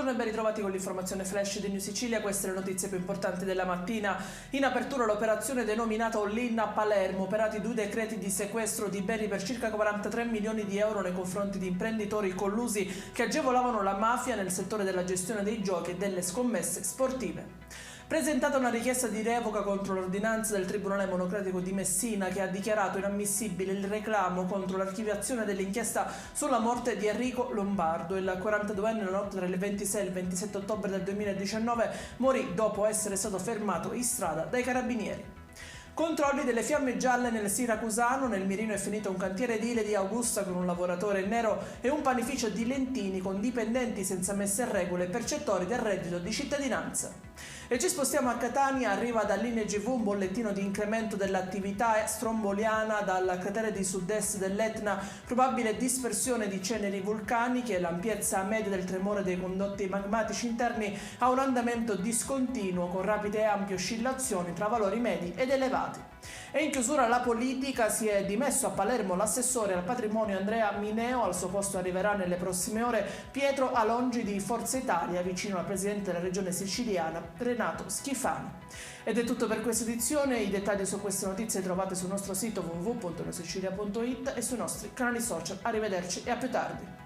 Buongiorno e ben ritrovati con l'informazione flash di New Sicilia. Queste le notizie più importanti della mattina. In apertura l'operazione denominata All-in a Palermo, operati 2 decreti di sequestro di beni per circa 43 milioni di euro nei confronti di imprenditori collusi che agevolavano la mafia nel settore della gestione dei giochi e delle scommesse sportive. Presentata una richiesta di revoca contro l'ordinanza del Tribunale Monocratico di Messina che ha dichiarato inammissibile il reclamo contro l'archiviazione dell'inchiesta sulla morte di Enrico Lombardo. Il 42enne, la notte tra il 26 e il 27 ottobre del 2019, morì dopo essere stato fermato in strada dai carabinieri. Controlli delle fiamme gialle nel Siracusano. Nel mirino è finito un cantiere edile di Augusta con un lavoratore in nero e un panificio di Lentini con dipendenti senza messe a regola e percettori del reddito di cittadinanza. E ci spostiamo a Catania. Arriva dall'INEGV un bollettino di incremento dell'attività stromboliana dal cratere di sud-est dell'Etna, probabile dispersione di ceneri vulcaniche. L'ampiezza media del tremore dei condotti magmatici interni ha un andamento discontinuo con rapide e ampie oscillazioni tra valori medi ed elevati. E in chiusura la politica. Si è dimesso a Palermo l'assessore al patrimonio Andrea Mineo. Al suo posto arriverà nelle prossime ore Pietro Alongi di Forza Italia, vicino al presidente della regione siciliana Renato Schifani. Ed è tutto per questa edizione. I dettagli su queste notizie li trovate sul nostro sito www.newsicilia.it e sui nostri canali social. Arrivederci e a più tardi.